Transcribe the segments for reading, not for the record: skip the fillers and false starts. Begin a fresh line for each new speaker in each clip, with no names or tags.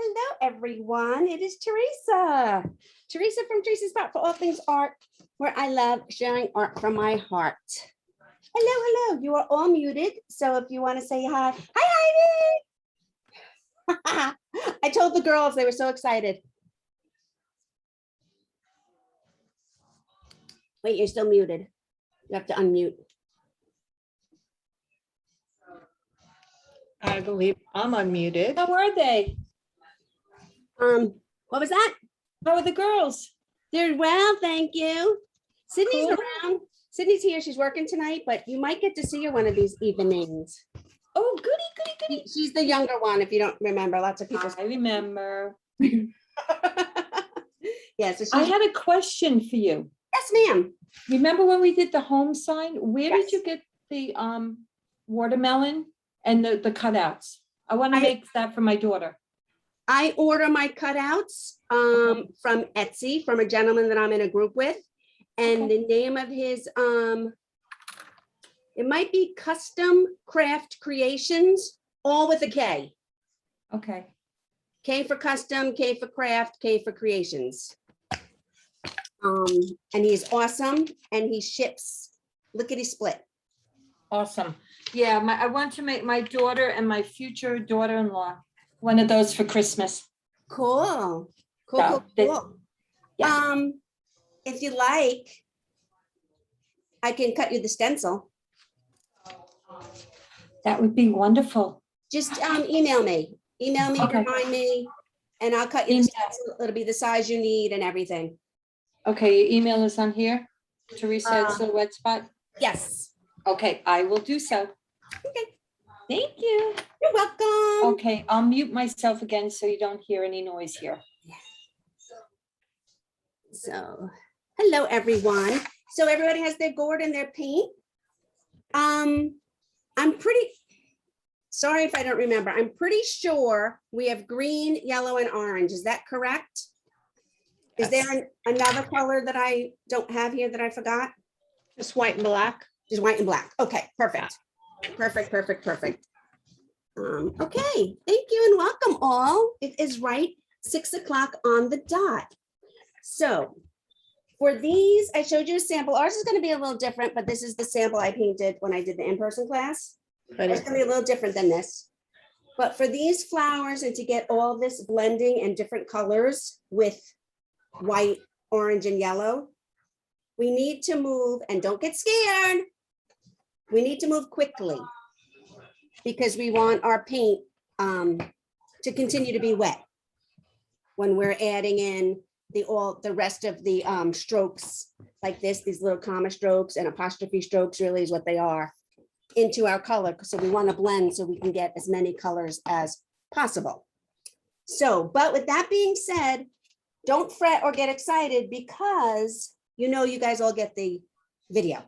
Hello, everyone. It is Teresa. Teresa from Teresa's Spot for all things art, where I love sharing art from my heart. Hello. You are all muted. So if you want to say hi, hi. I told the girls, they were so excited. Wait, you're still muted. You have to unmute.
I believe I'm unmuted.
How are they?
What was that?
How are the girls?
They're well, thank you. Sydney's
Cool.
around. Sydney's here. She's working tonight, but you might get to see her one of these evenings.
Oh, goody.
She's the younger one, if you don't remember. Lots of people.
I remember.
Yeah, so
I
she's,
had a question for you.
yes, ma'am.
Remember when we did the home sign? Where
Yes.
did you get the watermelon and the cutouts? I want to make that for my daughter.
I order my cutouts from Etsy from a gentleman that I'm in a group with. And
Okay.
the name of his, it might be Custom Craft Creations, all with a K.
Okay.
K for custom, K for craft, K for creations. And he's awesome and he ships lickety split.
Awesome. Yeah, I want to make my daughter and my future daughter-in-law one of those for Christmas.
Cool.
So, yeah.
If you like, I can cut you the stencil.
That would be wonderful.
Just email me,
Okay.
remind me, and I'll cut you the
Email.
stencil. It'll be the size you need and everything.
Okay, your email is on here, Teresa at Silhouette Spot.
Yes.
Okay, I will do so.
Okay.
Thank you.
You're welcome.
Okay, I'll mute myself again so you don't hear any noise here.
So, hello, everyone. So everybody has their gourd and their paint. I'm pretty, sorry if I don't remember. I'm pretty sure we have green, yellow, and orange. Is that correct? Is there another color that I don't have here that I forgot?
Just white and black.
Just white and black. Okay, perfect. Perfect. Okay, thank you and welcome all. It is right 6 o'clock on the dot. So for these, I showed you a sample. Ours is going to be a little different, but this is the sample I painted when I did the in-person class. It's going to be a little different than this. But for these flowers and to get all this blending and different colors with white, orange, and yellow, we need to move, and don't get scared. We need to move quickly because we want our paint to continue to be wet when we're adding in the rest of the strokes like this, these little comma strokes and apostrophe strokes really is what they are into our color. So we want to blend so we can get as many colors as possible. So, but with that being said, don't fret or get excited because you guys all get the video.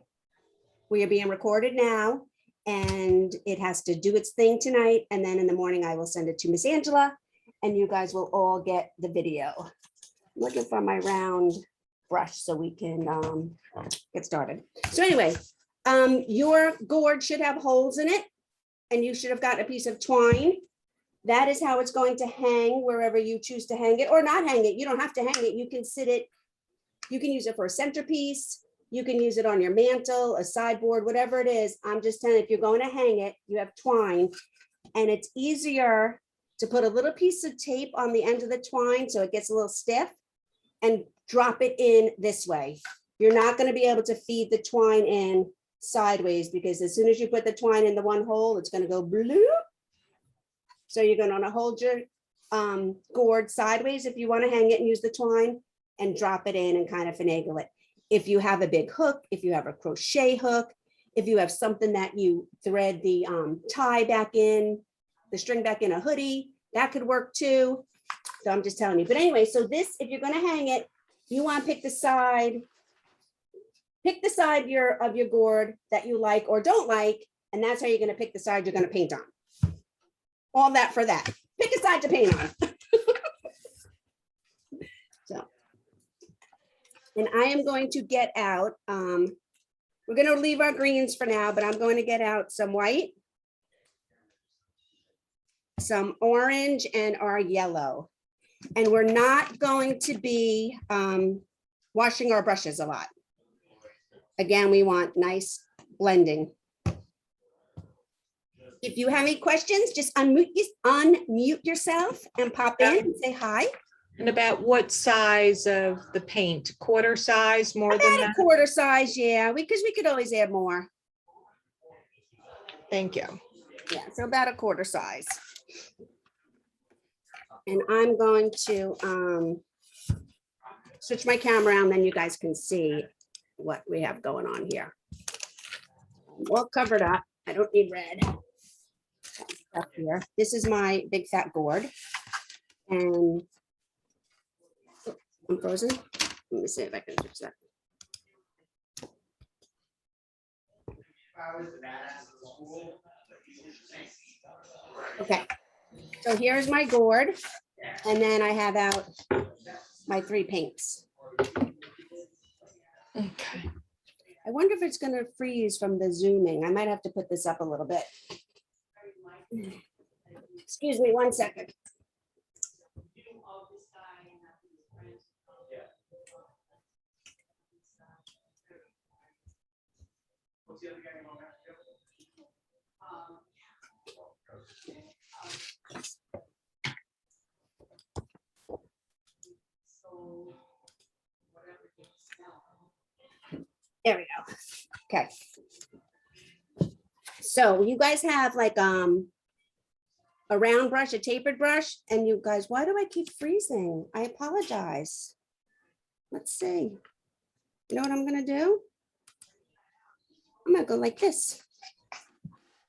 We are being recorded now and it has to do its thing tonight. And then in the morning, I will send it to Miss Angela and you guys will all get the video. I'm looking for my round brush so we can get started. So anyway, your gourd should have holes in it and you should have gotten a piece of twine. That is how it's going to hang wherever you choose to hang it or not hang it. You don't have to hang it. You can sit it. You can use it for a centerpiece. You can use it on your mantle, a sideboard, whatever it is. I'm just telling you, if you're going to hang it, you have twine and it's easier to put a little piece of tape on the end of the twine so it gets a little stiff and drop it in this way. You're not going to be able to feed the twine in sideways because as soon as you put the twine in the one hole, it's going to go bloop. So you're going to want to hold your gourd sideways if you want to hang it and use the twine and drop it in and kind of finagle it. If you have a big hook, if you have a crochet hook, If you have something that you thread the tie back in, the string back in a hoodie, that could work too. So I'm just telling you. But anyway, so this, if you're gonna hang it, you want to pick the side of your gourd that you like or don't like, and that's how you're gonna pick the side you're gonna paint on. All that for that. Pick a side to paint on. So, and I am going to get out, we're gonna leave our greens for now, but I'm going to get out some white, some orange, and our yellow. And we're not going to be washing our brushes a lot. Again, we want nice blending. If you have any questions, just unmute yourself and pop in and say hi.
And about what size of the paint? Quarter size, more than
About a
that?
quarter size, yeah, because we could always add more.
Thank you.
Yeah, so about a quarter size. And I'm going to switch my camera around, then you guys can see what we have going on here. Well covered up. I don't need red. Up here. This is my big fat gourd. And I'm frozen. Let me see if I can switch that. Okay, so here's my gourd, and then I have out my 3 paints.
Okay.
I wonder if it's gonna freeze from the zooming. I might have to put this up a little bit. Excuse me 1 second. There we go. Okay. So you guys have like a round brush, a tapered brush, and you guys, why do I keep freezing? I apologize. Let's see. You know what I'm gonna do? I'm gonna go like this.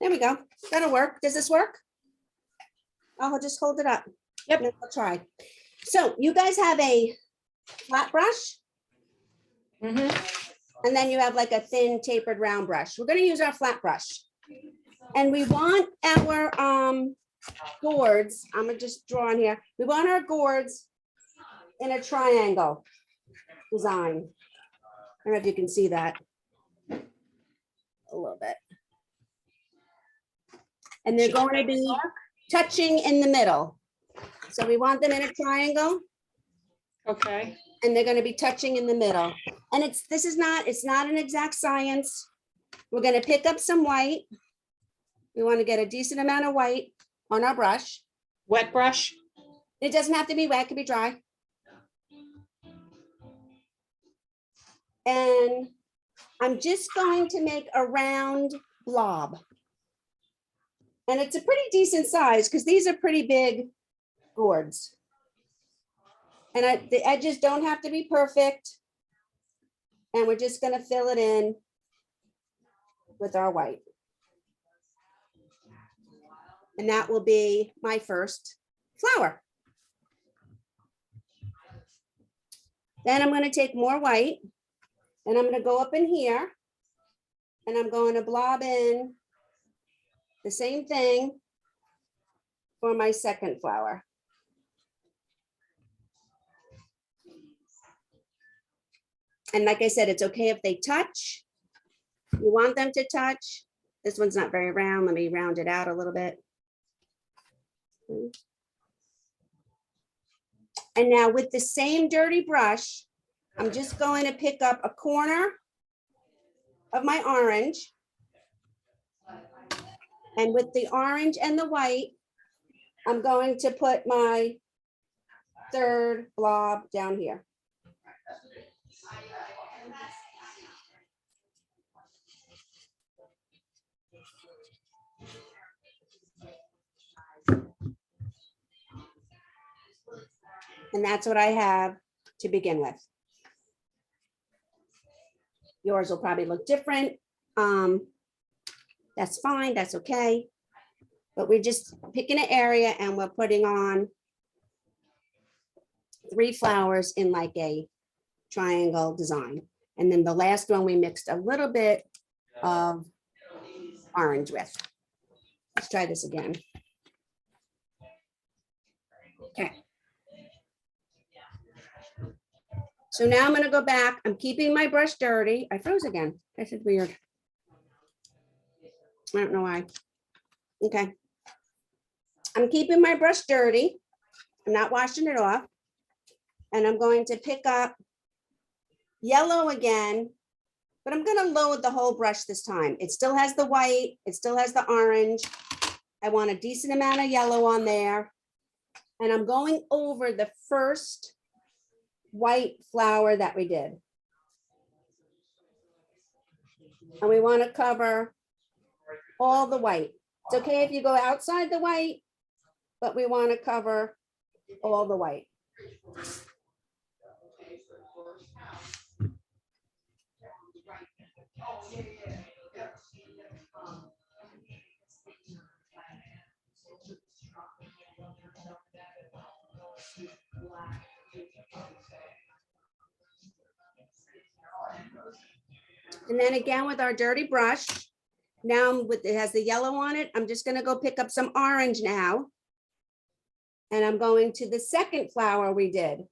There we go. That'll work. Does this work? I'll just hold it up.
Yep.
And I'll try. So you guys have a flat brush,
Mhm.
and then you have like a thin tapered round brush. We're gonna use our flat brush. And we want our gourds, I'm gonna just draw on here. We want our gourds in a triangle design. I don't know if you can see that a little bit. And they're going to be touching in the middle. So we want them in a triangle,
Okay.
and they're going to be touching in the middle. And it's not an exact science. We're going to pick up some white. We want to get a decent amount of white on our brush.
Wet brush?
It doesn't have to be wet, it could be dry. And I'm just going to make a round blob. And it's a pretty decent size because these are pretty big gourds. And the edges don't have to be perfect. And we're just going to fill it in with our white. And that will be my first flower. Then I'm going to take more white, and I'm going to go up in here, and I'm going to blob in the same thing for my second flower. And like I said, it's okay if they touch. You want them to touch. This one's not very round. Let me round it out a little bit. And now with the same dirty brush, I'm just going to pick up a corner of my orange. And with the orange and the white, I'm going to put my third blob down here. And that's what I have to begin with. Yours will probably look different. That's fine, that's okay. But we're just picking an area and we're putting on 3 flowers in like a triangle design. And then the last one, we mixed a little bit of orange with. Let's try this again. Okay. So now I'm gonna go back. I'm keeping my brush dirty. I froze again. This is weird. I don't know why. Okay. I'm keeping my brush dirty. I'm not washing it off. And I'm going to pick up yellow again, but I'm gonna load the whole brush this time. It still has the white, it still has the orange. I want a decent amount of yellow on there. And I'm going over the first white flower that we did. And we want to cover all the white. It's okay if you go outside the white, but we want to cover all the white. And then again with our dirty brush, now with it has the yellow on it, I'm just going to go pick up some orange now. And I'm going to the second flower we did.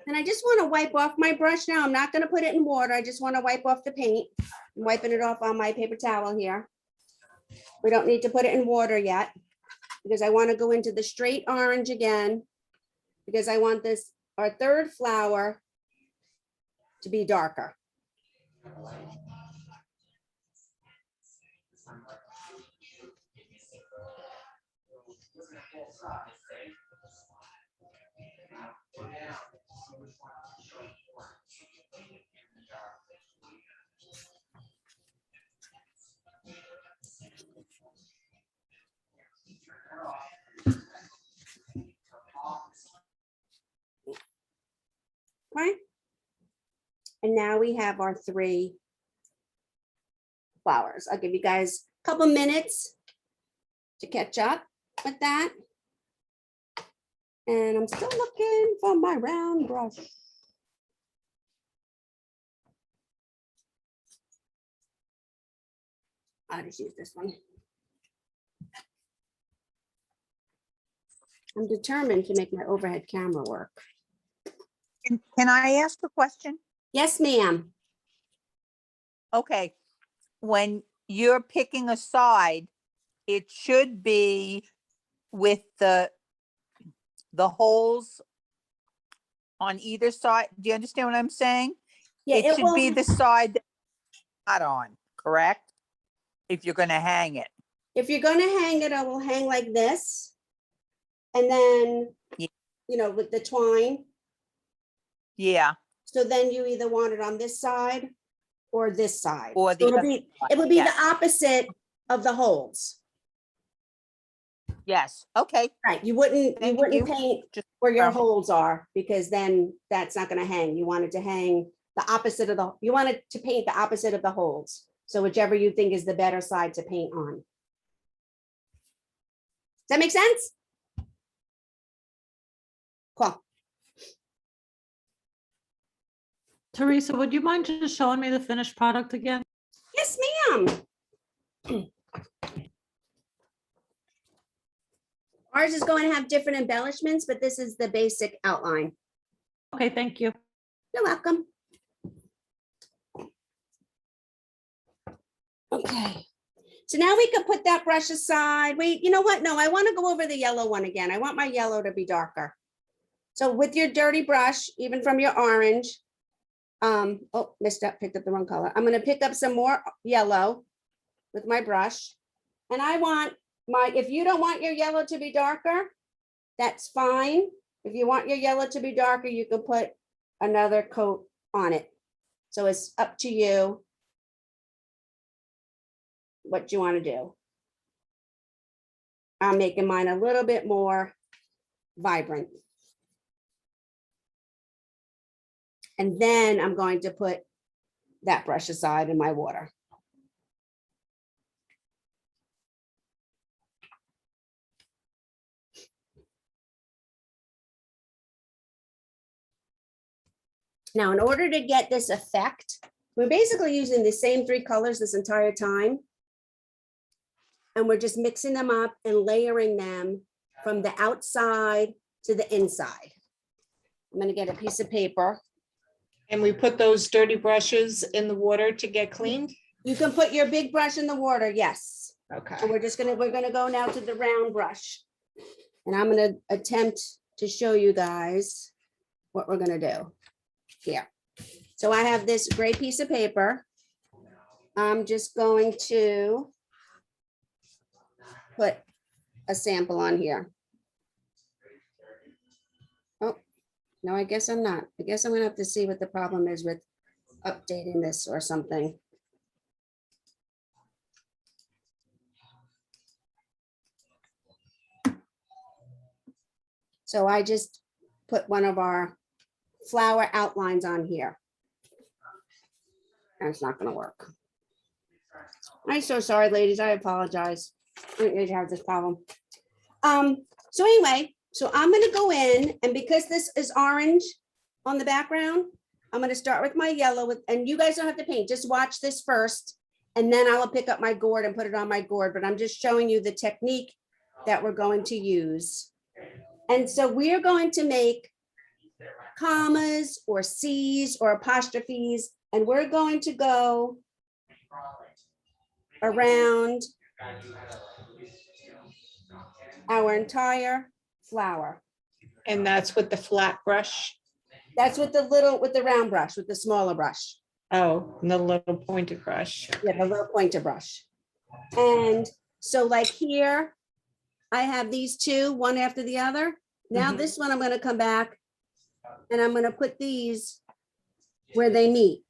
And I just want to wipe off my brush now. I'm not going to put it in water. I just want to wipe off the paint. I'm wiping it off on my paper towel here. We don't need to put it in water yet because I want to go into the straight orange again because I want this, our third flower, to be darker. Right? And now we have our 3 flowers. I'll give you guys a couple minutes to catch up with that. And I'm still looking for my round brush. I'll just use this one. I'm determined to make my overhead camera work.
Can I ask a question?
Yes, ma'am.
Okay, when you're picking a side, it should be with the holes on either side. Do you understand what I'm saying?
Yeah,
It should be the side that's not on, correct? If you're gonna hang it.
if you're gonna hang it, I will hang like this. And then,
Yeah.
you know, with the twine.
Yeah,
So then you either want it on this side or this side.
Or
So
the
it'll
other
be,
side,
it would be the
yes.
opposite of the holes.
yes, okay.
Right, you wouldn't
Thank you.
paint
Just
where your
confirm.
holes are, because then that's not gonna hang. You want it to hang the opposite of the, you want it to paint the opposite of the holes. So whichever you think is the better side to paint on. Does that make sense? Cool.
Teresa, would you mind just showing me the finished product again?
Yes, ma'am. Ours is going to have different embellishments, but this is the basic outline.
Okay, thank you.
You're welcome. Okay. So now we could put that brush aside. Wait, you know what? No, I want to go over the yellow one again. I want my yellow to be darker. So with your dirty brush, even from your orange, oh, missed up, picked up the wrong color. I'm going to pick up some more yellow with my brush. And I want if you don't want your yellow to be darker, that's fine. If you want your yellow to be darker, you can put another coat on it. So it's up to you what you want to do. I'm making mine a little bit more vibrant. And then I'm going to put that brush aside in my water. Now, in order to get this effect, we're basically using the same 3 colors this entire time. And we're just mixing them up and layering them from the outside to the inside. I'm gonna get a piece of paper.
And we put those dirty brushes in the water to get cleaned?
You can put your big brush in the water, yes.
Okay.
And we're gonna go now to the round brush. And I'm gonna attempt to show you guys what we're gonna do here. So I have this gray piece of paper. I'm just going to put a sample on here. Oh, no, I guess I'm not. I guess I'm gonna have to see what the problem is with updating this or something. So I just put one of our flower outlines on here. And it's not gonna work. I'm so sorry, ladies. I apologize. I didn't know you have this problem. So anyway, so I'm gonna go in, and because this is orange on the background, I'm gonna start with my yellow with, and you guys don't have to paint, just watch this first. And then I will pick up my gourd and put it on my gourd, but I'm just showing you the technique that we're going to use. And so we are going to make commas or C's or apostrophes, and we're going to go around our entire flower.
And that's with the flat brush?
That's with the round brush, with the smaller brush.
Oh, and the little pointed brush.
Yeah, the little pointer brush. And so like here, I have these 2, one after the other. Now
Mhm.
this one, I'm gonna come back and I'm gonna put these where they meet.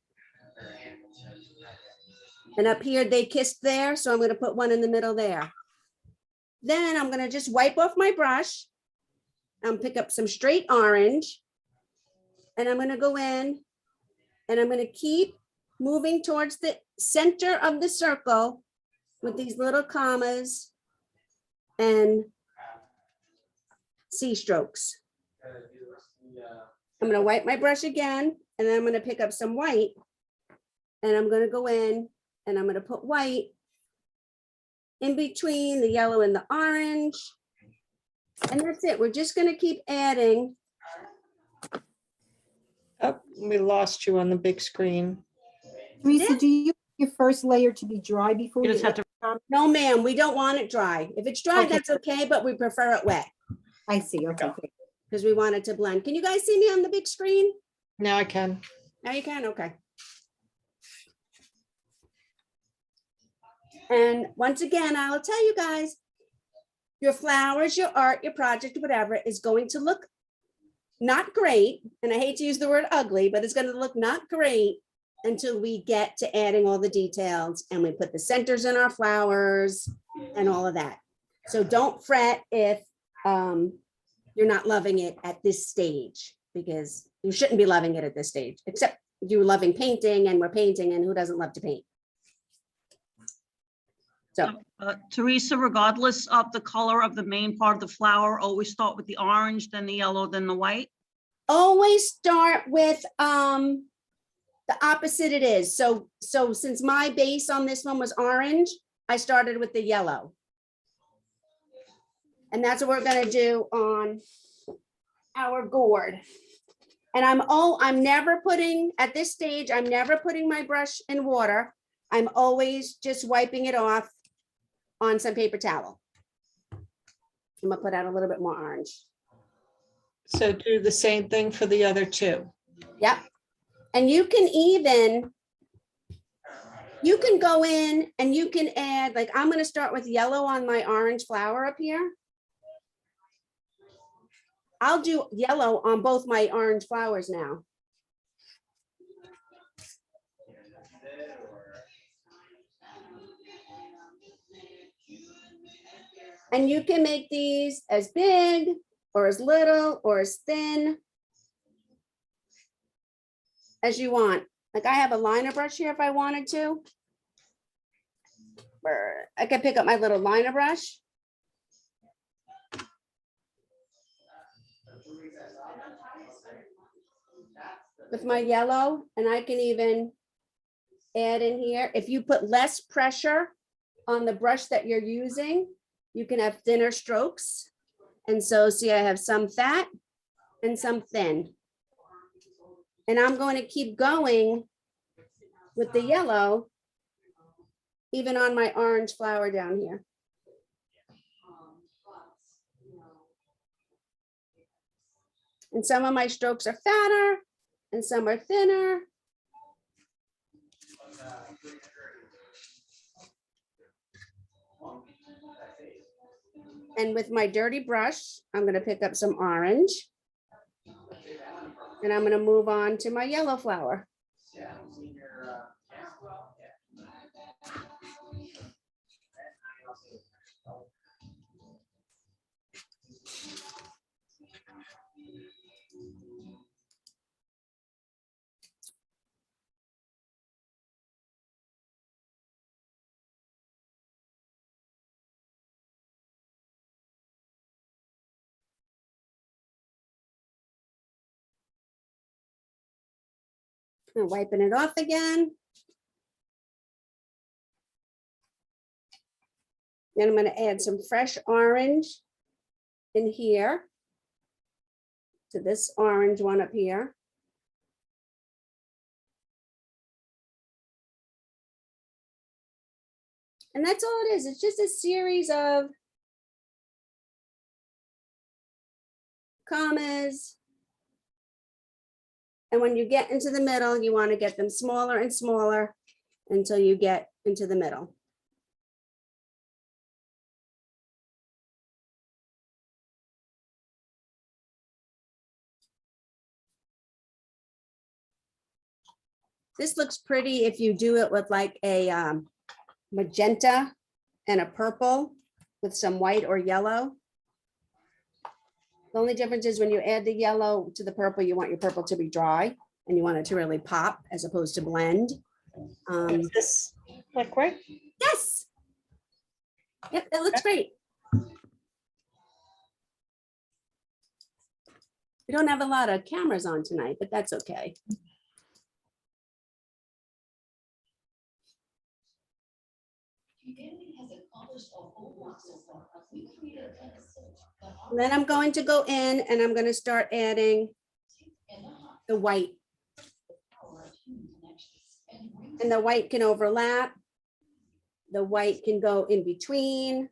And up here, they kissed there, so I'm gonna put one in the middle there. Then I'm gonna just wipe off my brush and pick up some straight orange. And I'm gonna go in and I'm gonna keep moving towards the center of the circle with these little commas and C strokes. I'm gonna wipe my brush again, and then I'm gonna pick up some white, and I'm gonna go in and I'm gonna put white in between the yellow and the orange. And that's it. We're just gonna keep adding.
Oh, we lost you on the big screen.
Teresa, do you want your first layer to be dry before
You
you?
just have to,
No, ma'am, we don't want it dry. If it's dry,
Okay.
that's okay, but we prefer it wet
I see, okay. Great.
because we want it to blend. Can you guys see me on the big screen?
Now I can.
Now you can, okay. And once again, I'll tell you guys, your flowers, your art, your project, whatever, is going to look not great. And I hate to use the word ugly, but it's going to look not great until we get to adding all the details and we put the centers in our flowers and all of that. So don't fret if you're not loving it at this stage, because you shouldn't be loving it at this stage, except you're loving painting and we're painting, and who doesn't love to paint? So
Teresa, regardless of the color of the main part of the flower, always start with the orange, then the yellow, then the white?
always start with the opposite it is. So since my base on this one was orange, I started with the yellow. And that's what we're gonna do on our gourd. And I'm never putting, at this stage, I'm never putting my brush in water. I'm always just wiping it off on some paper towel. I'm gonna put out a little bit more orange.
So do the same thing for the other 2.
Yep. And you can even You can go in and you can add, like, I'm gonna start with yellow on my orange flower up here. I'll do yellow on both my orange flowers now. And you can make these as big or as little or as thin as you want. Like I have a liner brush here if I wanted to. Or I could pick up my little liner brush. With my yellow, and I can even add in here. If you put less pressure on the brush that you're using, you can have thinner strokes. And so see, I have some fat and some thin. And I'm going to keep going with the yellow, even on my orange flower down here. And some of my strokes are fatter and some are thinner. And with my dirty brush, I'm going to pick up some orange. And I'm going to move on to my yellow flower. And wiping it off again. Then I'm going to add some fresh orange in here to this orange one up here. And that's all it is. It's just a series of commas. And when you get into the middle, you want to get them smaller and smaller until you get into the middle. This looks pretty if you do it with like a magenta and a purple with some white or yellow. The only difference is when you add the yellow to the purple, you want your purple to be dry and you want it to really pop as opposed to blend.
Does this look right?
Yes. Yep, that looks great. We don't have a lot of cameras on tonight, but that's okay. And then I'm going to go in and I'm going to start adding the white. And the white can overlap. The white can go in between.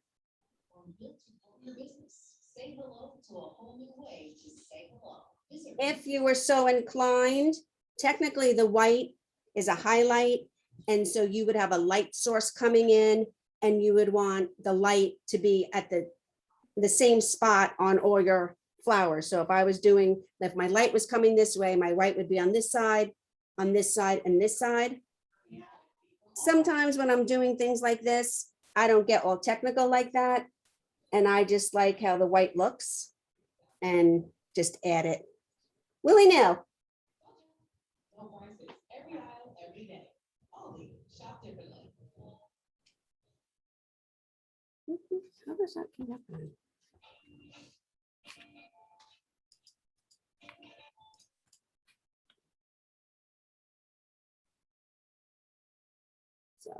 If you were so inclined, technically the white is a highlight. And so you would have a light source coming in and you would want the light to be at the same spot on all your flowers. So if I was doing, if my light was coming this way, my white would be on this side, and this side. Sometimes when I'm doing things like this, I don't get all technical like that. And I just like how the white looks and just add it willy-nilly. How does that keep happening? So.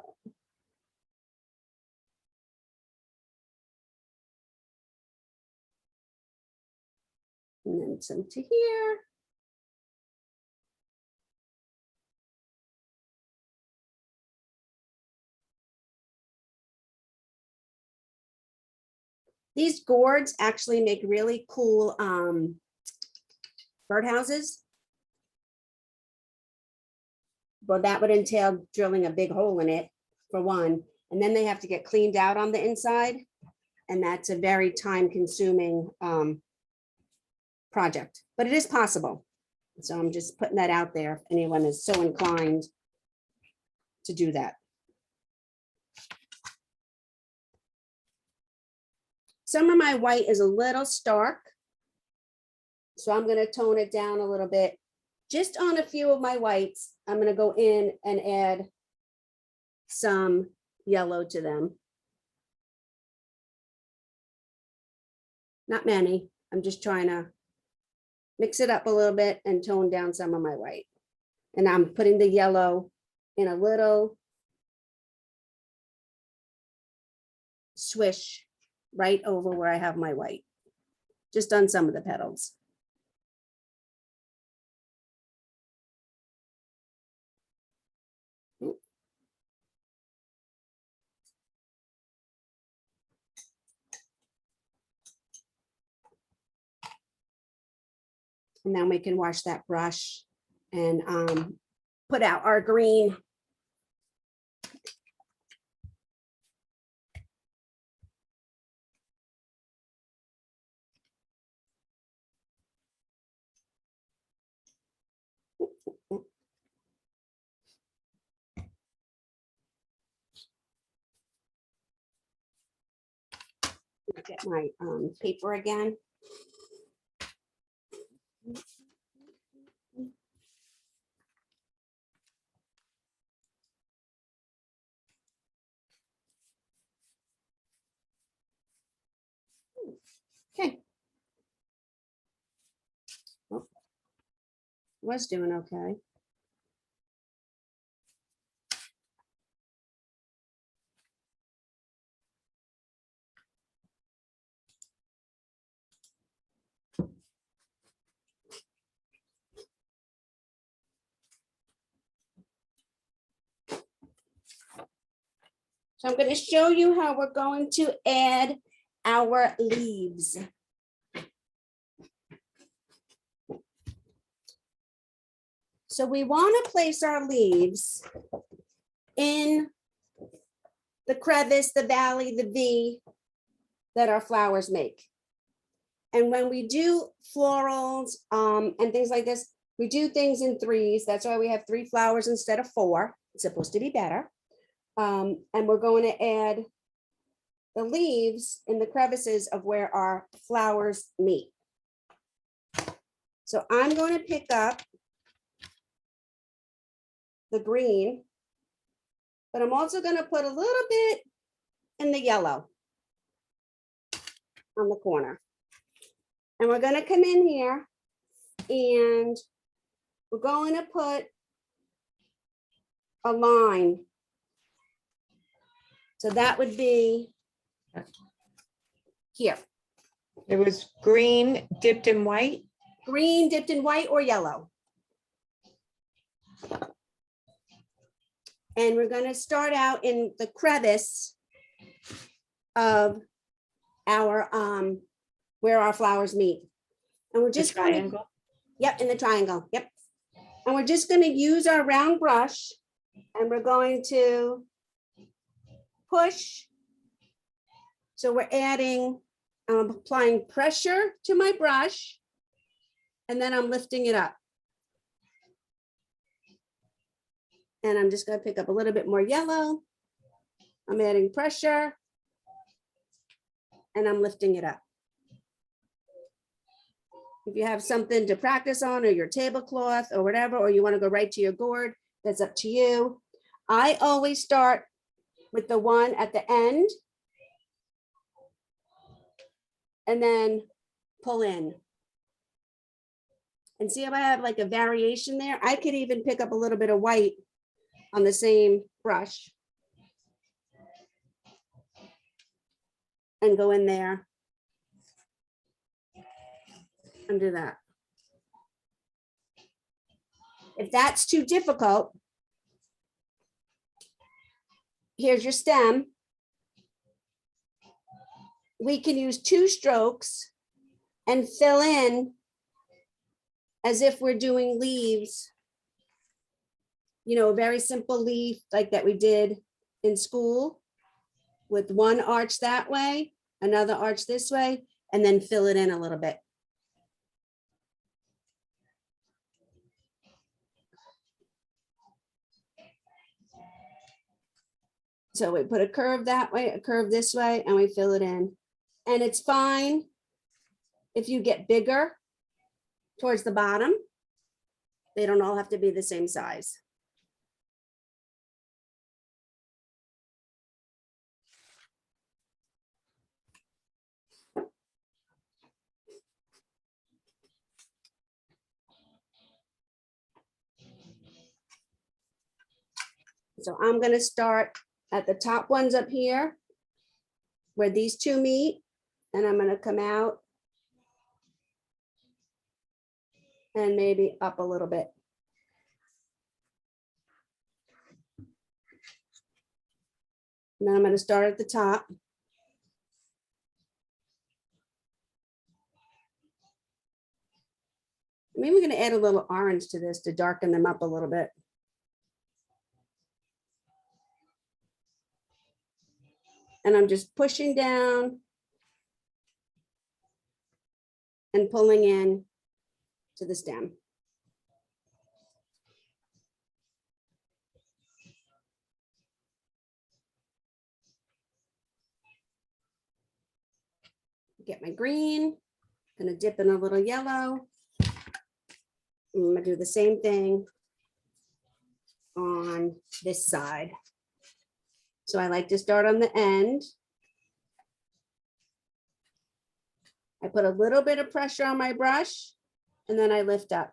And then some to here. These gourds actually make really cool birdhouses. Well, that would entail drilling a big hole in it for one, and then they have to get cleaned out on the inside. And that's a very time consuming project, but it is possible. So I'm just putting that out there if anyone is so inclined to do that. Some of my white is a little stark, so I'm going to tone it down a little bit. Just on a few of my whites, I'm going to go in and add some yellow to them. Not many. I'm just trying to mix it up a little bit and tone down some of my white. And I'm putting the yellow in a little swish right over where I have my white, just on some of the petals. And then we can wash that brush and put out our green. Get my paper again. Okay. Oh, was doing okay. So I'm going to show you how we're going to add our leaves. So we want to place our leaves in the crevice, the valley, the V that our flowers make. And when we do florals and things like this, we do things in threes. That's why we have 3 flowers instead of 4. It's supposed to be better. And we're going to add the leaves in the crevices of where our flowers meet. So I'm going to pick up the green, but I'm also going to put a little bit in the yellow on the corner. And we're going to come in here and we're going to put a line. So that would be here.
It was green dipped in white.
Green dipped in white or yellow. And we're going to start out in the crevice of our where our flowers meet. And we're
The
just going to,
triangle.
yep, in the triangle. Yep. And we're just going to use our round brush and we're going to push. So we're adding, I'm applying pressure to my brush and then I'm lifting it up. And I'm just going to pick up a little bit more yellow. I'm adding pressure and I'm lifting it up. If you have something to practice on or your tablecloth or whatever, or you want to go right to your gourd, that's up to you. I always start with the one at the end and then pull in. And see if I have like a variation there. I could even pick up a little bit of white on the same brush and go in there and do that. If that's too difficult, here's your stem. We can use 2 strokes and fill in as if we're doing leaves a very simple leaf like that we did in school with one arch that way, another arch this way, and then fill it in a little bit. So we put a curve that way, a curve this way, and we fill it in. And it's fine if you get bigger towards the bottom. They don't all have to be the same size. So I'm going to start at the top ones up here where these two meet, and I'm going to come out and maybe up a little bit. And then I'm going to start at the top. Maybe we're going to add a little orange to this to darken them up a little bit. And I'm just pushing down and pulling in to the stem. Get my green, gonna dip in a little yellow. I'm gonna do the same thing on this side. So I like to start on the end. I put a little bit of pressure on my brush and then I lift up.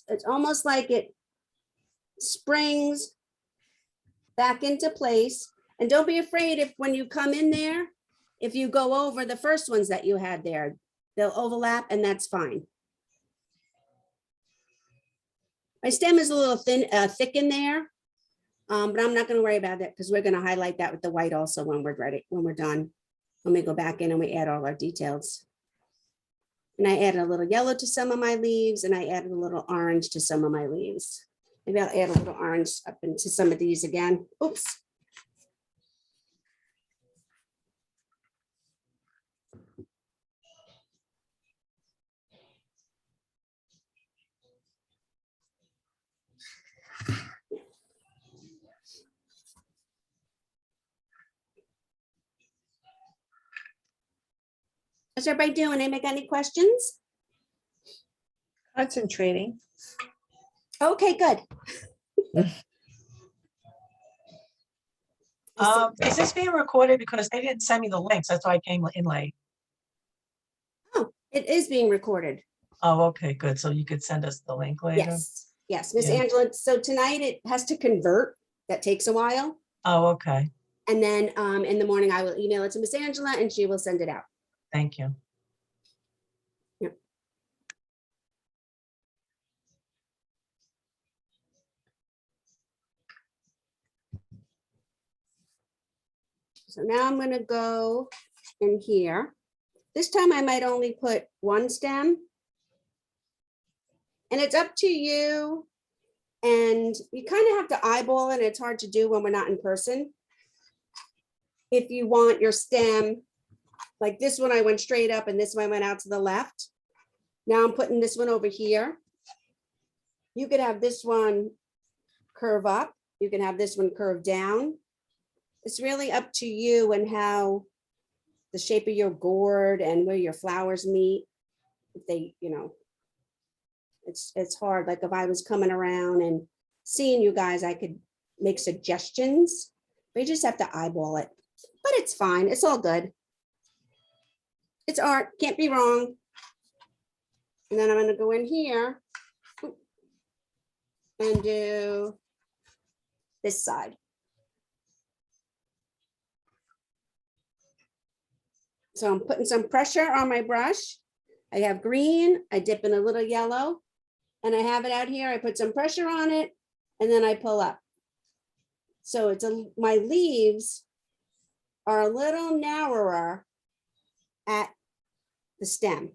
It's almost like it springs back into place. And don't be afraid if when you come in there, if you go over the first ones that you had there, they'll overlap and that's fine. My stem is a little thin, thick in there, but I'm not going to worry about that because we're going to highlight that with the white also when we're ready, when we're done. When we go back in and we add all our details. And I added a little yellow to some of my leaves and I added a little orange to some of my leaves. Maybe I'll add a little orange up into some of these again. Oops. How's everybody doing? Anybody got any questions?
Concentrating.
Okay, good.
Is this being recorded? Because they didn't send me the links. That's why I came in late.
Oh, it is being recorded.
Oh, okay, good. So you could send us the link later?
Yes, yes, Miss
Yeah.
Angela. So tonight it has to convert. That takes a while.
Oh, okay.
And then in the morning I will email it to Miss Angela and she will send it out.
Thank you.
So now I'm gonna go in here. This time I might only put one stem. And it's up to you. And you kind of have to eyeball it. It's hard to do when we're not in person. If you want your stem, like this one, I went straight up and this one went out to the left. Now I'm putting this one over here. You could have this one curve up. You can have this one curve down. It's really up to you and how the shape of your gourd and where your flowers meet. If they, it's hard. Like if I was coming around and seeing you guys, I could make suggestions, but you just have to eyeball it. But it's fine. It's all good. It's art. Can't be wrong. And then I'm going to go in here and do this side. So I'm putting some pressure on my brush. I have green, I dip in a little yellow, and I have it out here. I put some pressure on it, and then I pull up. So it's my leaves are a little narrower at the stem.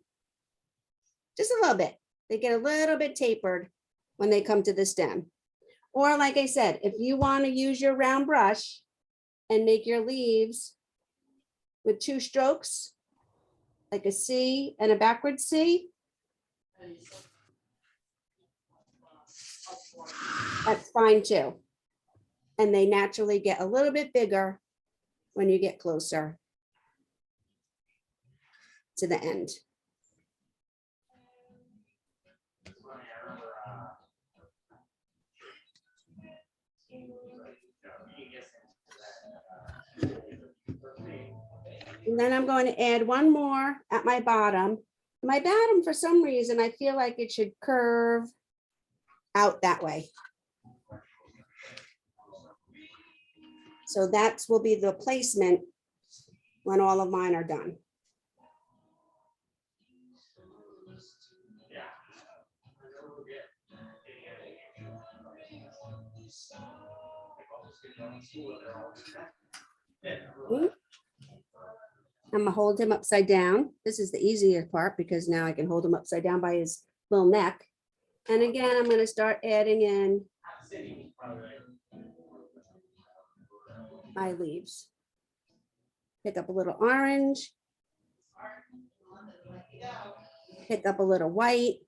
just a little bit. They get a little bit tapered when they come to the stem. Or like I said, if you want to use your round brush and make your leaves with 2 strokes, like a C and a backward C, that's fine too. And they naturally get a little bit bigger when you get closer to the end. And then I'm going to add one more at my bottom. My bottom, for some reason, I feel like it should curve out that way. So that will be the placement when all of mine are done. I'm gonna hold him upside down. This is the easier part because now I can hold him upside down by his little neck. And again, I'm gonna start adding in my leaves. Pick up a little orange. Pick up a little white.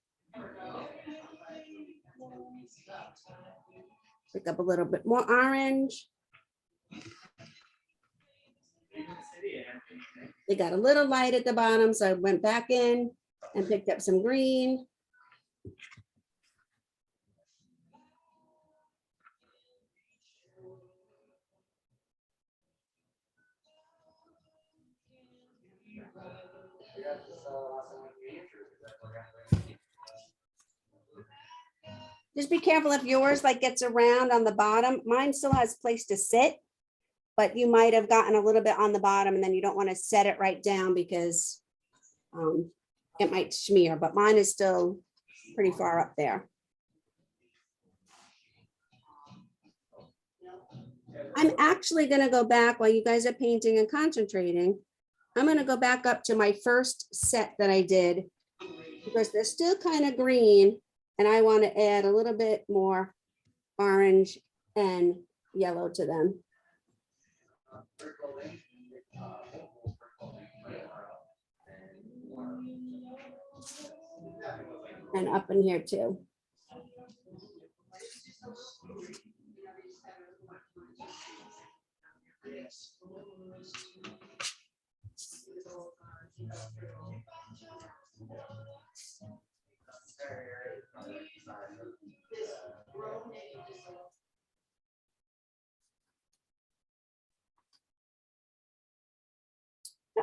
Pick up a little bit more orange. They got a little light at the bottom, so I went back in and picked up some green. Just be careful if yours like gets around on the bottom. Mine still has place to sit, but you might have gotten a little bit on the bottom and then you don't want to set it right down because it might smear, but mine is still pretty far up there. I'm actually going to go back while you guys are painting and concentrating. I'm going to go back up to my first set that I did because they're still kind of green and I want to add a little bit more orange and yellow to them. And up in here too.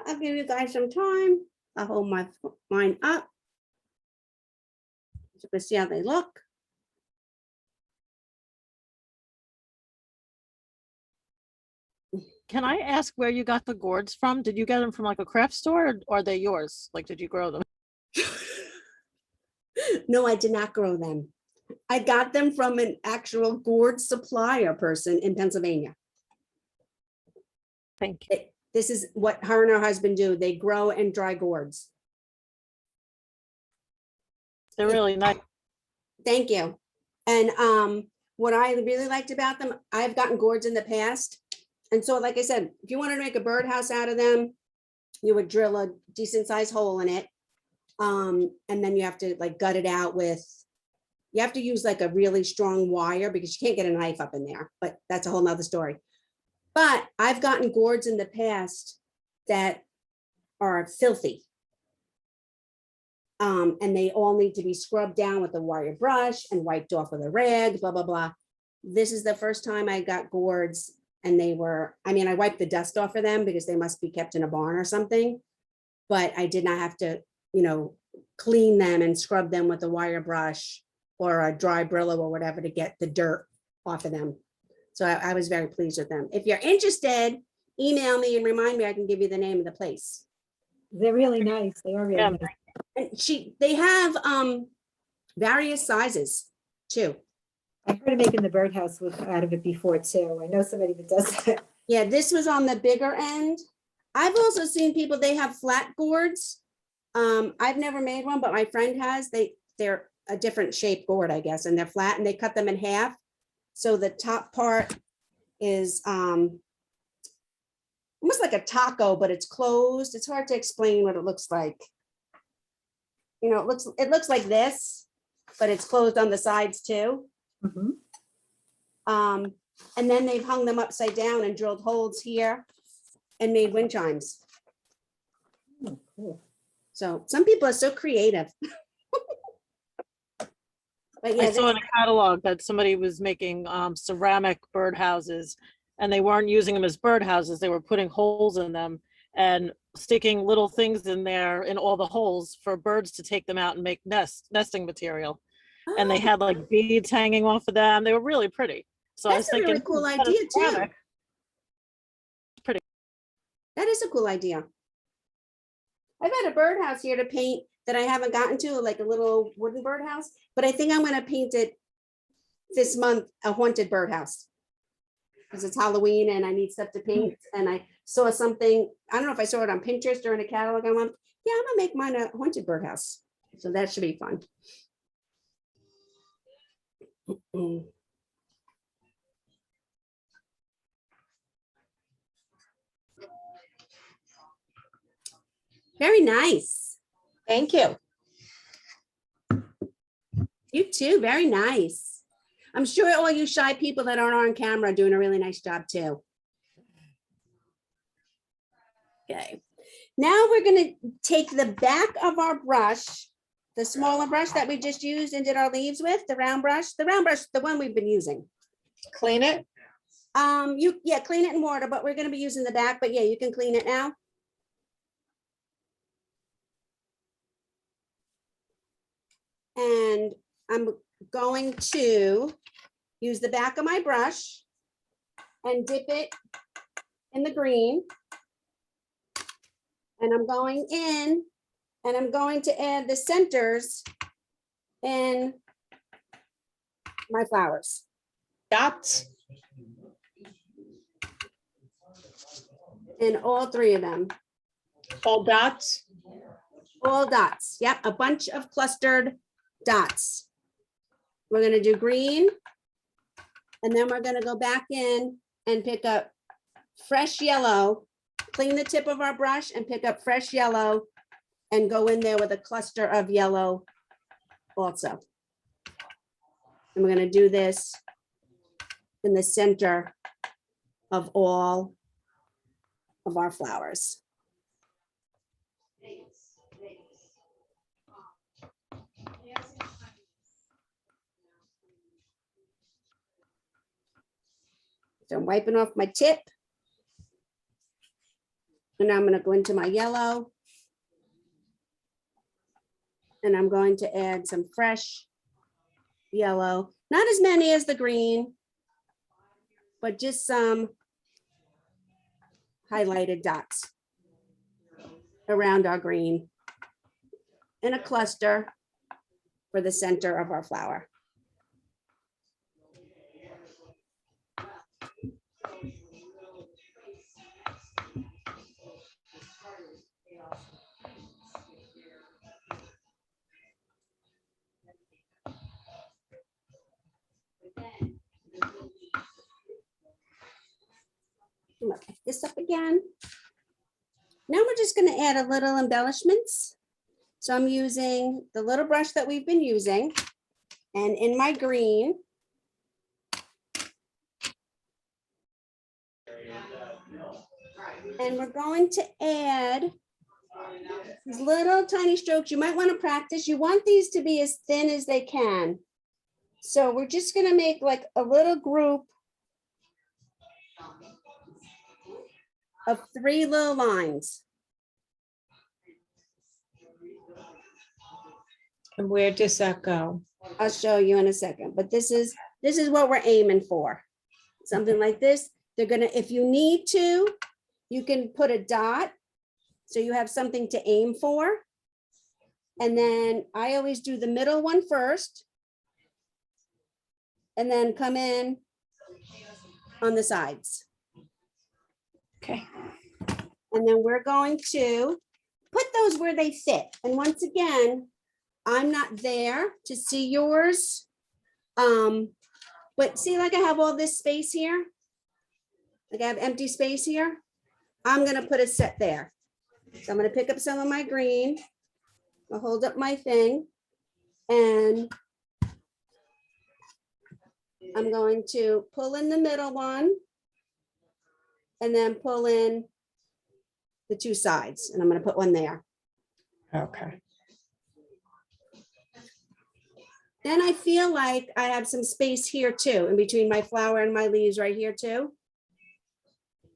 I'll give you guys some time. I'll hold mine up. So you can see how they look.
Can I ask where you got the gourds from? Did you get them from like a craft store or are they yours? Like, did you grow them?
No, I did not grow them. I got them from an actual gourd supplier person in Pennsylvania.
Thank you.
This is what her and her husband do. They grow and dry gourds.
They're really nice.
Thank you. And what I really liked about them, I've gotten gourds in the past. And so, like I said, if you wanted to make a birdhouse out of them, you would drill a decent sized hole in it. And then you have to like gut it out with, you have to use like a really strong wire because you can't get a knife up in there, but that's a whole nother story. But I've gotten gourds in the past that are filthy. And they all need to be scrubbed down with a wire brush and wiped off with a rag, blah, blah, blah. This is the first time I got gourds and they were, I mean, I wiped the dust off of them because they must be kept in a barn or something, but I did not have to, you know, clean them and scrub them with a wire brush or a dry Brillo or whatever to get the dirt off of them. So I was very pleased with them. If you're interested, email me and remind me, I can give you the name of the place.
They're really nice. They are really
Yeah.
nice.
And they have various sizes too.
I've heard of making the birdhouse with out of it before too. I know somebody that does that.
Yeah, this was on the bigger end. I've also seen people, they have flat gourds. I've never made one, but my friend has. They're a different shape gourd, I guess, and they're flat and they cut them in half. So the top part is almost like a taco, but it's closed. It's hard to explain what it looks like. You know, it looks like this, but it's closed on the sides too.
Mhm.
And then they've hung them upside down and drilled holes here and made wind chimes.
Oh, cool.
So some people are so creative. But yeah,
I saw in a catalog that somebody was making ceramic birdhouses, and they weren't using them as birdhouses. They were putting holes in them and sticking little things in there in all the holes for birds to take them out and make nesting material. And they
oh,
had like beads hanging off of them. They were really pretty. So I was
that's a really
thinking,
cool
instead of
idea too.
ceramic,
That is a cool idea. I've had a birdhouse here to paint that I haven't gotten to, like a little wooden birdhouse, but I think I'm gonna paint it this month, a haunted birdhouse. Because it's Halloween and I need stuff to paint, and I saw something, I don't know if I saw it on Pinterest or in a catalog. I'm like, yeah, I'm gonna make mine a haunted birdhouse. So that should be fun. Very nice.
Thank you.
You too, very nice. I'm sure all you shy people that aren't on camera are doing a really nice job too. Okay, now we're gonna take the back of our brush, the smaller brush that we just used and did our leaves with, the round brush, the one we've been using.
Clean it.
Yeah, clean it in water, but we're gonna be using the back, but yeah, you can clean it now. And I'm going to use the back of my brush and dip it in the green. And I'm going in and I'm going to add the centers in my flowers.
Dots.
In all three of them,
All dots.
all dots. Yep, a bunch of clustered dots. We're gonna do green. And then we're gonna go back in and pick up fresh yellow, clean the tip of our brush and pick up fresh yellow and go in there with a cluster of yellow also. And we're gonna do this in the center of all of our flowers. So I'm wiping off my tip. And I'm gonna go into my yellow. And I'm going to add some fresh yellow, not as many as the green, but just some highlighted dots around our green in a cluster for the center of our flower. I'm gonna pick this up again. Now we're just gonna add a little embellishments. So I'm using the little brush that we've been using, and in my green, and we're going to add these little tiny strokes. You might want to practice. You want these to be as thin as they can. So we're just gonna make like a little group of 3 little lines.
And where does that go?
I'll show you in a second, but this is what we're aiming for. Something like this. They're gonna, if you need to, you can put a dot so you have something to aim for. And then I always do the middle one first. And then come in on the sides.
Okay.
And then we're going to put those where they fit. And once again, I'm not there to see yours. But see, like I have all this space here. Like I have empty space here. I'm gonna put a set there. So I'm gonna pick up some of my green. I'll hold up my thing and I'm going to pull in the middle one and then pull in the two sides, and I'm gonna put one there.
Okay.
Then I feel like I have some space here too, in between my flower and my leaves right here too.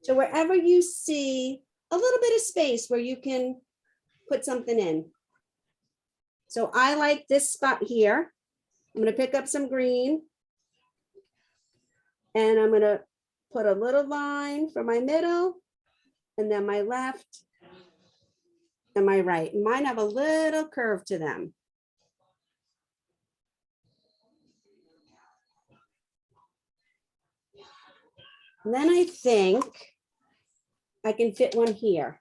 So wherever you see a little bit of space where you can put something in. So I like this spot here. I'm gonna pick up some green. And I'm gonna put a little line for my middle, and then my left and my right. Mine have a little curve to them. And then I think I can fit one here.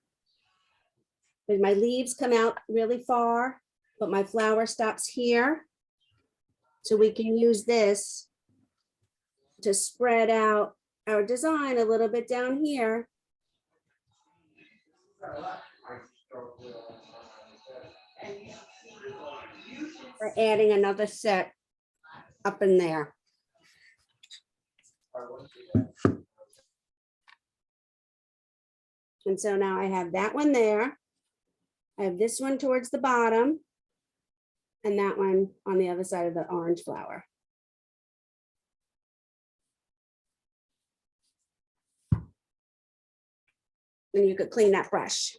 But my leaves come out really far, but my flower stops here. So we can use this to spread out our design a little bit down here. We're adding another set up in there. And so now I have that one there. I have this one towards the bottom and that one on the other side of the orange flower. And you could clean that brush.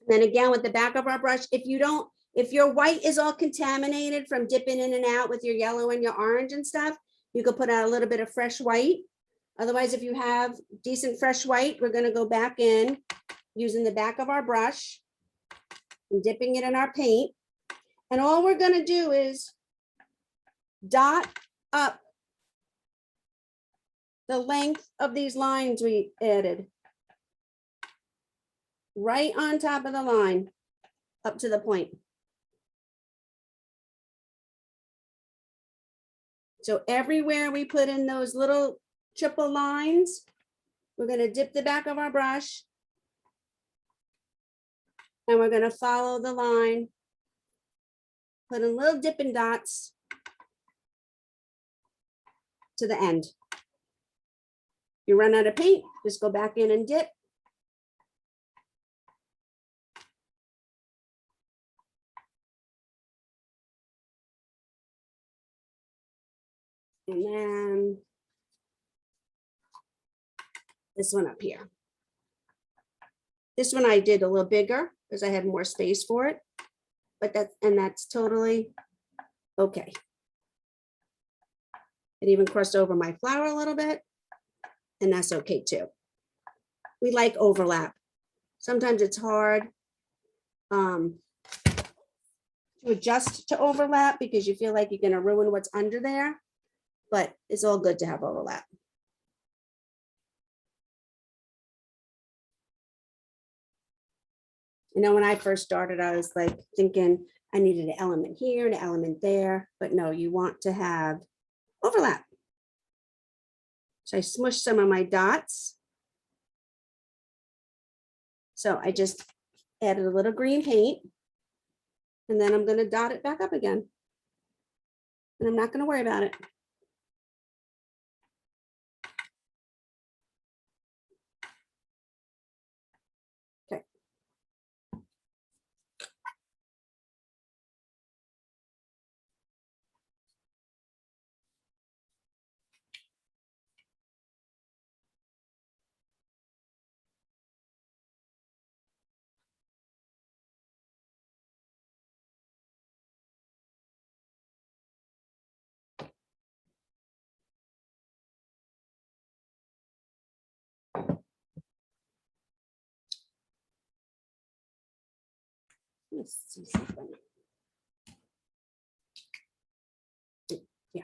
Then again, with the back of our brush, if your white is all contaminated from dipping in and out with your yellow and your orange and stuff, you could put out a little bit of fresh white. Otherwise, if you have decent fresh white, we're gonna go back in using the back of our brush and dipping it in our paint. And all we're gonna do is dot up the length of these lines we added. Right on top of the line, up to the point. So everywhere we put in those little triple lines, we're gonna dip the back of our brush and we're gonna follow the line, put in little dipping dots to the end. You run out of paint, just go back in and dip. And then this one up here. This one I did a little bigger because I had more space for it, but that's totally okay. It even crossed over my flower a little bit, and that's okay too. We like overlap. Sometimes it's hard to adjust to overlap because you feel like you're going to ruin what's under there, but it's all good to have overlap. You know, when I first started, I was like thinking I needed an element here, an element there, but no, you want to have overlap. So I smushed some of my dots. So I just added a little green paint and then I'm going to dot it back up again. And I'm not going to worry about it. Okay. Let's see something. Yeah.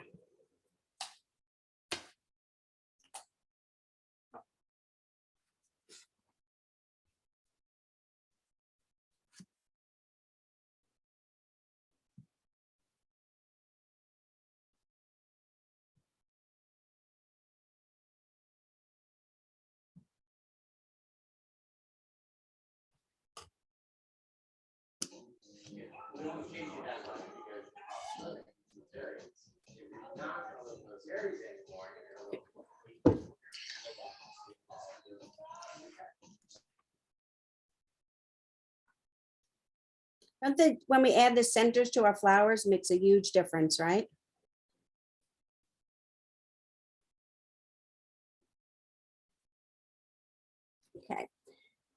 Don't think when we add the centers to our flowers makes a huge difference, right? Okay,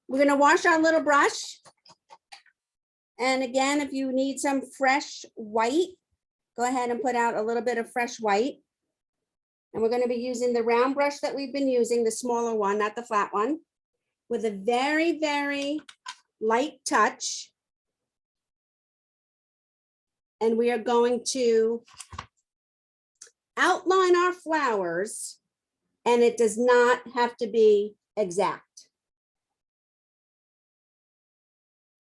we're gonna wash our little brush. And again, if you need some fresh white, go ahead and put out a little bit of fresh white. And we're gonna be using the round brush that we've been using, the smaller one, not the flat one, with a very, very light touch. And we are going to outline our flowers, and it does not have to be exact.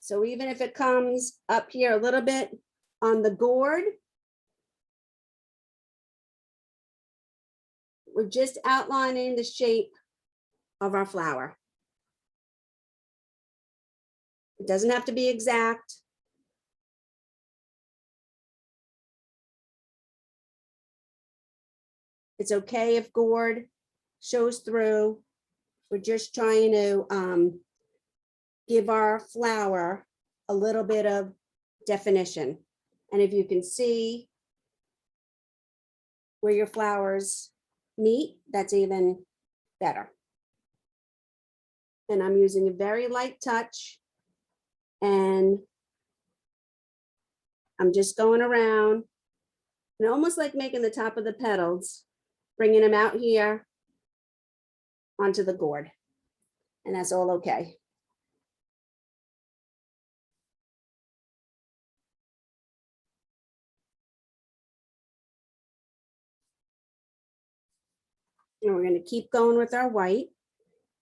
So even if it comes up here a little bit on the gourd, we're just outlining the shape of our flower. It doesn't have to be exact. It's okay if gourd shows through. We're just trying to give our flower a little bit of definition. And if you can see where your flowers meet, that's even better. And I'm using a very light touch, and I'm just going around and almost like making the top of the petals, bringing them out here onto the gourd. And that's all okay. And we're going to keep going with our white.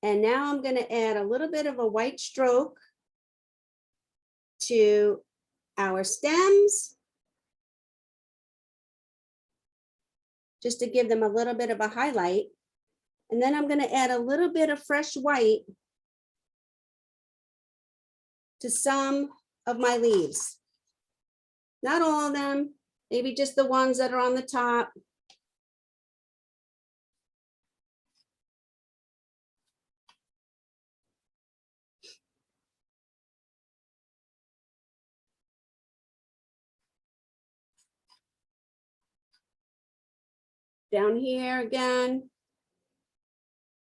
And now I'm going to add a little bit of a white stroke to our stems, just to give them a little bit of a highlight. And then I'm going to add a little bit of fresh white to some of my leaves. Not all of them, maybe just the ones that are on the top. Down here again.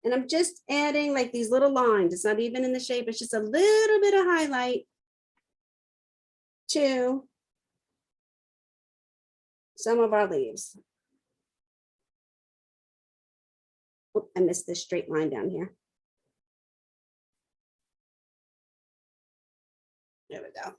And I'm just adding like these little lines. It's not even in the shape. It's just a little bit of highlight to some of our leaves. Oh, I missed this straight line down here. There we go.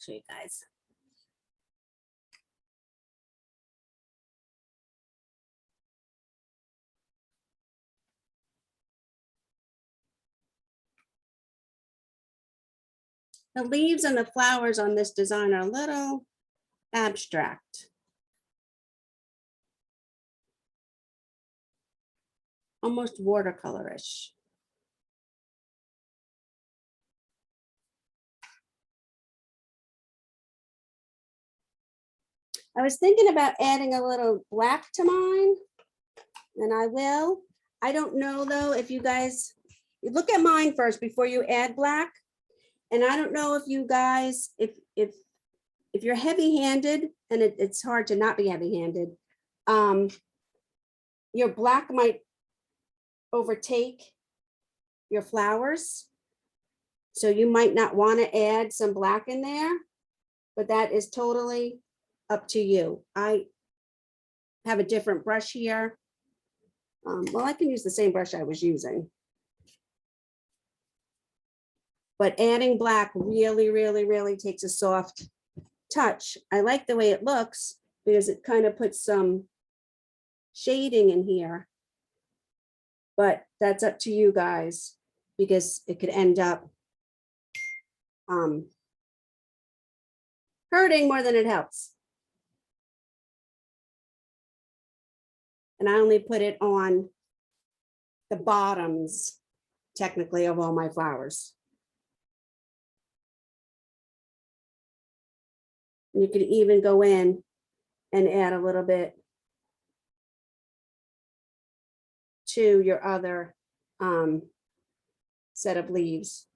Show you guys. The leaves and the flowers on this design are a little abstract. Almost watercolorish. I was thinking about adding a little black to mine, and I will. I don't know though if you guys, look at mine first before you add black. And I don't know if you guys, if you're heavy-handed, and it's hard to not be heavy-handed, your black might overtake your flowers. So you might not want to add some black in there, but that is totally up to you. I have a different brush here. Well, I can use the same brush I was using. But adding black really, really, really takes a soft touch. I like the way it looks because it kind of puts some shading in here. But that's up to you guys because it could end up hurting more than it helps. And I only put it on the bottoms, technically, of all my flowers. You could even go in and add a little bit to your other set of leaves.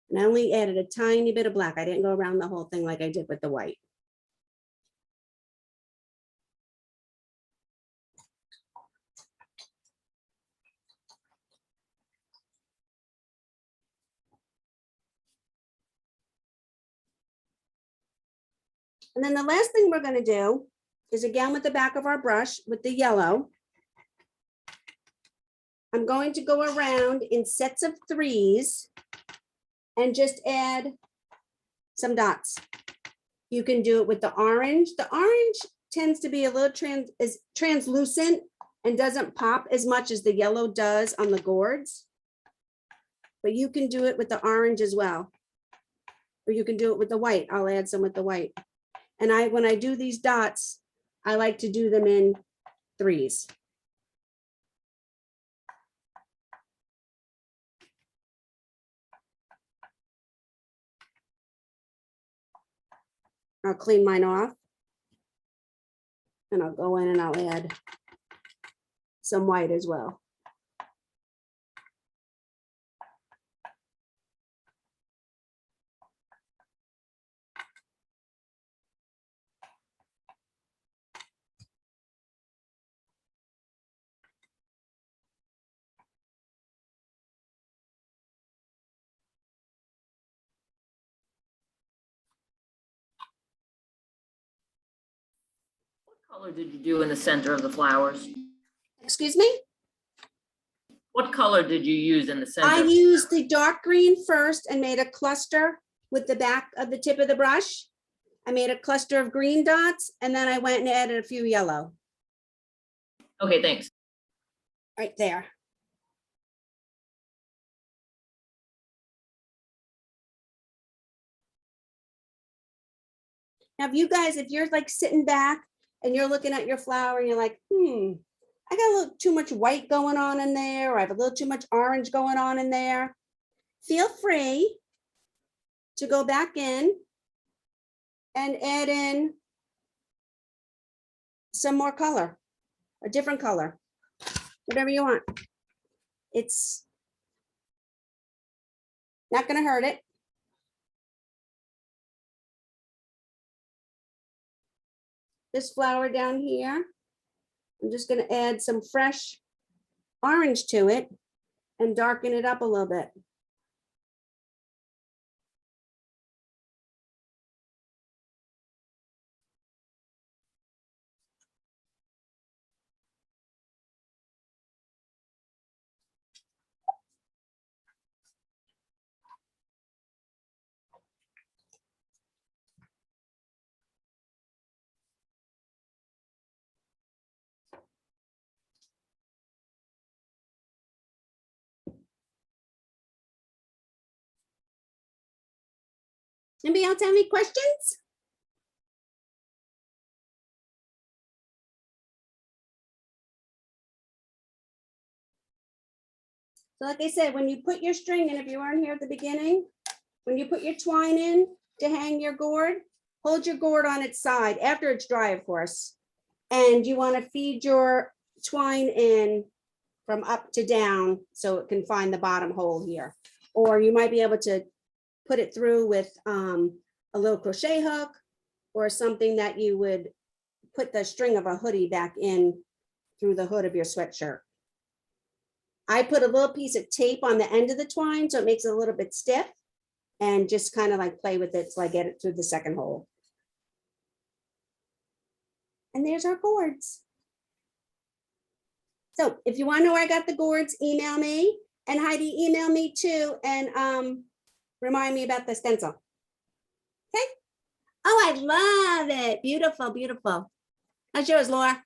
And I only added a tiny bit of black. I didn't go around the whole thing like I did with the white. And then the last thing we're going to do is, again with the back of our brush with the yellow, I'm going to go around in sets of 3s and just add some dots. You can do it with the orange. The orange tends to be a little translucent and doesn't pop as much as the yellow does on the gourds. But you can do it with the orange as well. Or you can do it with the white. I'll add some with the white. And when I do these dots, I like to do them in 3s. I'll clean mine off. And I'll go in and I'll add some white as well.
Color did you do in the center of the flowers?
Excuse me?
What color did you use in the center?
I used the dark green first and made a cluster with the back of the tip of the brush. I made a cluster of green dots and then I went and added a few yellow.
Okay, thanks.
Right there. Now, if you're like sitting back and you're looking at your flower and you're like, I got a little too much white going on in there, or I have a little too much orange going on in there, feel free to go back in and add in some more color, a different color, whatever you want. It's not going to hurt it. This flower down here, I'm just going to add some fresh orange to it and darken it up a little bit. Anybody else have any questions? So like I said, when you put your string in, if you weren't here at the beginning, when you put your twine in to hang your gourd, hold your gourd on its side after it's dry, of course. And you want to feed your twine in from up to down so it can find the bottom hole here. Or you might be able to put it through with a little crochet hook or something that you would put the string of a hoodie back in through the hood of your sweatshirt. I put a little piece of tape on the end of the twine so it makes it a little bit stiff and just kind of like play with it till I get it through the second hole. And there's our gourds. So if you want to know where I got the gourds, email me, and Heidi, email me too, and remind me about the stencil. Okay. Oh, I love it. Beautiful, beautiful. How's yours, Laura?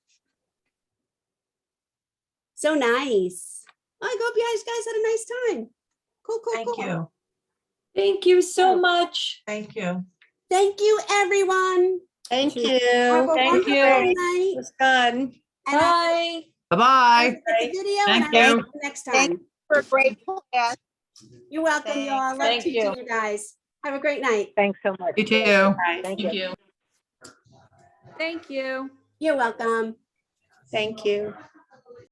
So nice. Oh, I hope you guys had a nice time. Cool, cool,
Thank
cool.
you.
Thank you so much.
Thank you.
Thank you, everyone.
Thank
Have
you.
a
Thank
wonderful
you.
night.
It was fun.
And I
Bye.
Bye-bye.
will get the video
Thank
and I'll see
you.
you next
Thank
time.
For a great class.
You're welcome, y'all. Love
Thank
to
you.
you guys. Have a great night.
Thanks so much.
You too.
Thank you.
Thank you.
You're welcome.
Thank you.